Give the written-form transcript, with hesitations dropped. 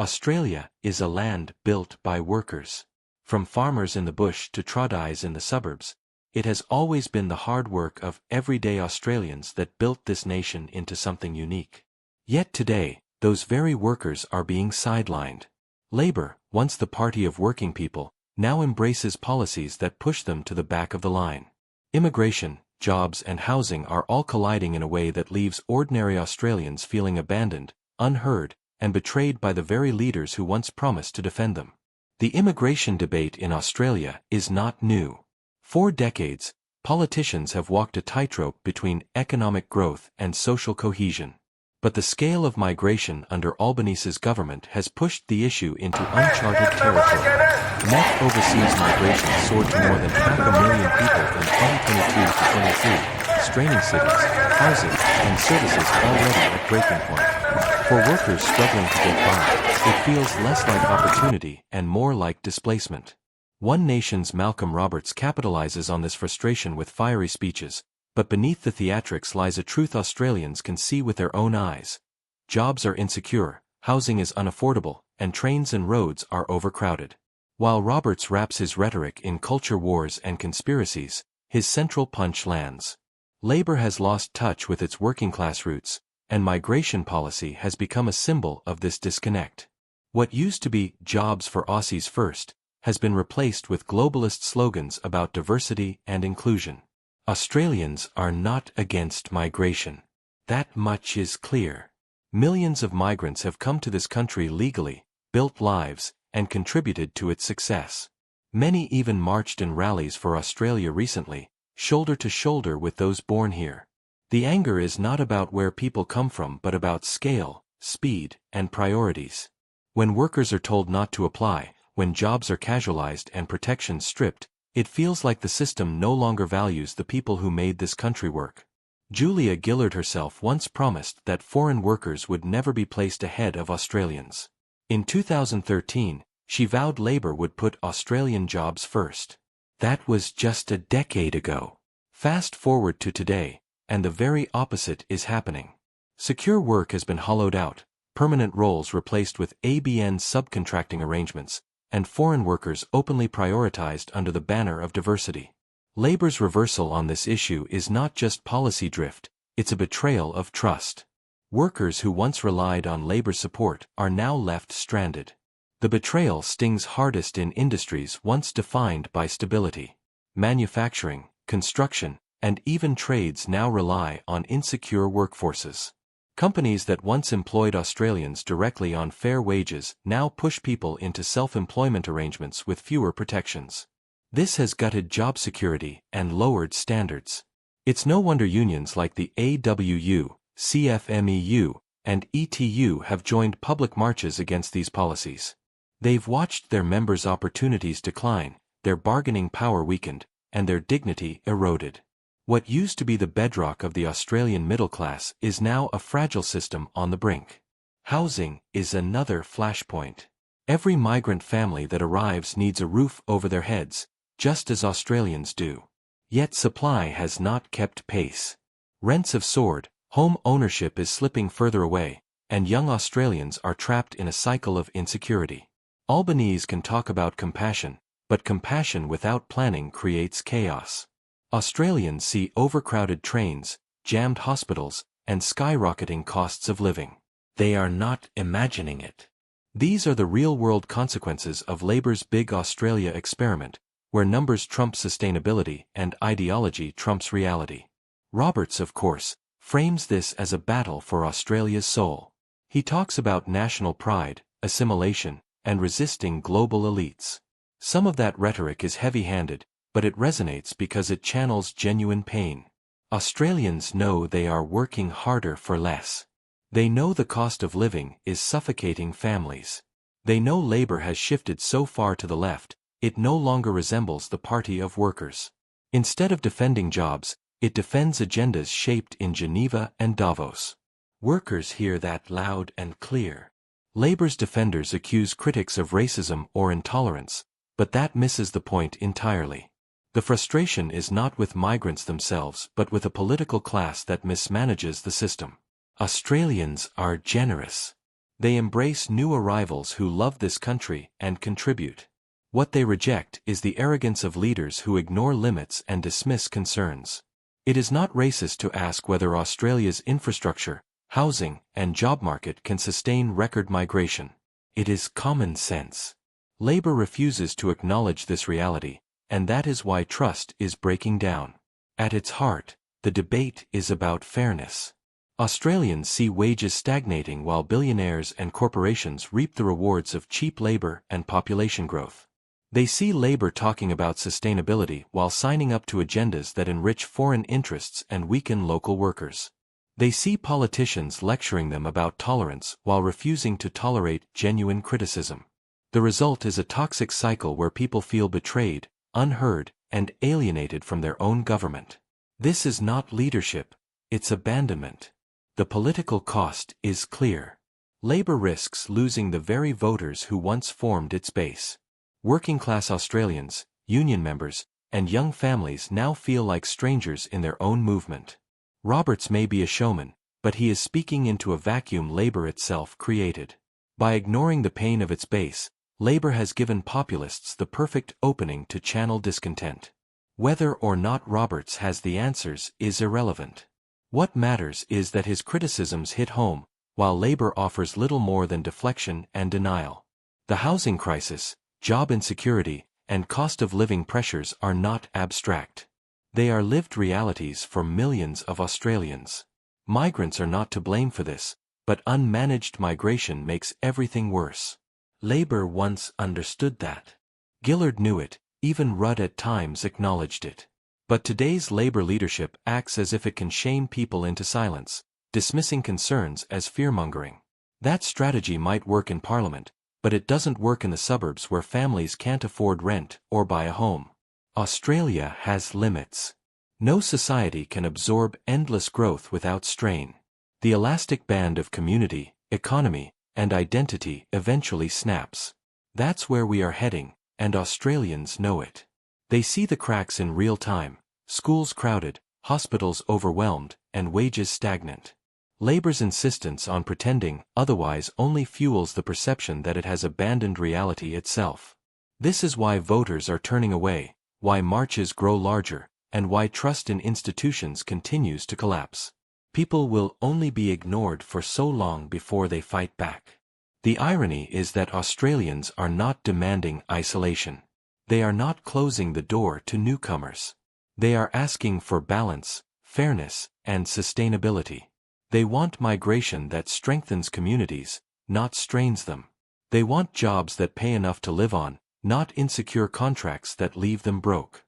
Australia is a land built by workers. From farmers in the bush to tradies in the suburbs, it has always been the hard work of everyday Australians that built this nation into something unique. Yet today, those very workers are being sidelined. Labor, once the party of working people, now embraces policies that push them to the back of the line. Immigration, jobs and housing are all colliding in a way that leaves ordinary Australians feeling abandoned, unheard, and betrayed by the very leaders who once promised to defend them. The immigration debate in Australia is not new. For decades, politicians have walked a tightrope between economic growth and social cohesion. But the scale of migration under Albanese's government has pushed the issue into uncharted territory. Net overseas migration soared to more than 500,000 people from 2022 to 23, straining cities, housing, and services already at breaking point. For workers struggling to get by, it feels less like opportunity and more like displacement. One Nation's Malcolm Roberts capitalizes on this frustration with fiery speeches, but beneath the theatrics lies a truth Australians can see with their own eyes. Jobs are insecure, housing is unaffordable, and trains and roads are overcrowded. While Roberts wraps his rhetoric in culture wars and conspiracies, his central punch lands. Labor has lost touch with its working-class roots, and migration policy has become a symbol of this disconnect. What used to be "jobs for Aussies first" has been replaced with globalist slogans about diversity and inclusion. Australians are not against migration. That much is clear. Millions of migrants have come to this country legally, built lives, and contributed to its success. Many even marched in rallies for Australia recently, shoulder to shoulder with those born here. The anger is not about where people come from but about scale, speed, and priorities. When workers are told not to apply, when jobs are casualized and protections stripped, it feels like the system no longer values the people who made this country work. Julia Gillard herself once promised that foreign workers would never be placed ahead of Australians. In 2013, she vowed Labor would put Australian jobs first. That was just a decade ago. Fast forward to today, and the very opposite is happening. Secure work has been hollowed out, permanent roles replaced with ABN subcontracting arrangements, and foreign workers openly prioritized under the banner of diversity. Labor's reversal on this issue is not just policy drift, it's a betrayal of trust. Workers who once relied on Labor's support are now left stranded. The betrayal stings hardest in industries once defined by stability. Manufacturing, construction, and even trades now rely on insecure workforces. Companies that once employed Australians directly on fair wages now push people into self-employment arrangements with fewer protections. This has gutted job security and lowered standards. It's no wonder unions like the AWU, CFMEU, and ETU have joined public marches against these policies. They've watched their members' opportunities decline, their bargaining power weakened, and their dignity eroded. What used to be the bedrock of the Australian middle class is now a fragile system on the brink. Housing is another flashpoint. Every migrant family that arrives needs a roof over their heads, just as Australians do. Yet supply has not kept pace. Rents have soared, home ownership is slipping further away, and young Australians are trapped in a cycle of insecurity. Albanese can talk about compassion, but compassion without planning creates chaos. Australians see overcrowded trains, jammed hospitals, and skyrocketing costs of living. They are not imagining it. These are the real-world consequences of Labor's Big Australia experiment, where numbers trump sustainability and ideology trumps reality. Roberts, of course, frames this as a battle for Australia's soul. He talks about national pride, assimilation, and resisting global elites. Some of that rhetoric is heavy-handed, but it resonates because it channels genuine pain. Australians know they are working harder for less. They know the cost of living is suffocating families. They know Labor has shifted so far to the left, it no longer resembles the party of workers. Instead of defending jobs, it defends agendas shaped in Geneva and Davos. Workers hear that loud and clear. Labor's defenders accuse critics of racism or intolerance, but that misses the point entirely. The frustration is not with migrants themselves but with a political class that mismanages the system. Australians are generous. They embrace new arrivals who love this country and contribute. What they reject is the arrogance of leaders who ignore limits and dismiss concerns. It is not racist to ask whether Australia's infrastructure, housing, and job market can sustain record migration. It is common sense. Labor refuses to acknowledge this reality, and that is why trust is breaking down. At its heart, the debate is about fairness. Australians see wages stagnating while billionaires and corporations reap the rewards of cheap labor and population growth. They see Labor talking about sustainability while signing up to agendas that enrich foreign interests and weaken local workers. They see politicians lecturing them about tolerance while refusing to tolerate genuine criticism. The result is a toxic cycle where people feel betrayed, unheard, and alienated from their own government. This is not leadership, it's abandonment. The political cost is clear. Labor risks losing the very voters who once formed its base. Working-class Australians, union members, and young families now feel like strangers in their own movement. Roberts may be a showman, but he is speaking into a vacuum Labor itself created. By ignoring the pain of its base, Labor has given populists the perfect opening to channel discontent. Whether or not Roberts has the answers is irrelevant. What matters is that his criticisms hit home, while Labor offers little more than deflection and denial. The housing crisis, job insecurity, and cost of living pressures are not abstract. They are lived realities for millions of Australians. Migrants are not to blame for this, but unmanaged migration makes everything worse. Labor once understood that. Gillard knew it, even Rudd at times acknowledged it. But today's Labor leadership acts as if it can shame people into silence, dismissing concerns as fearmongering. That strategy might work in Parliament, but it doesn't work in the suburbs where families can't afford rent or buy a home. Australia has limits. No society can absorb endless growth without strain. The elastic band of community, economy, and identity eventually snaps. That's where we are heading, and Australians know it. They see the cracks in real time, schools crowded, hospitals overwhelmed, and wages stagnant. Labor's insistence on pretending otherwise only fuels the perception that it has abandoned reality itself. This is why voters are turning away, why marches grow larger, and why trust in institutions continues to collapse. People will only be ignored for so long before they fight back. The irony is that Australians are not demanding isolation. They are not closing the door to newcomers. They are asking for balance, fairness, and sustainability. They want migration that strengthens communities, not strains them. They want jobs that pay enough to live on, not insecure contracts that leave them broke.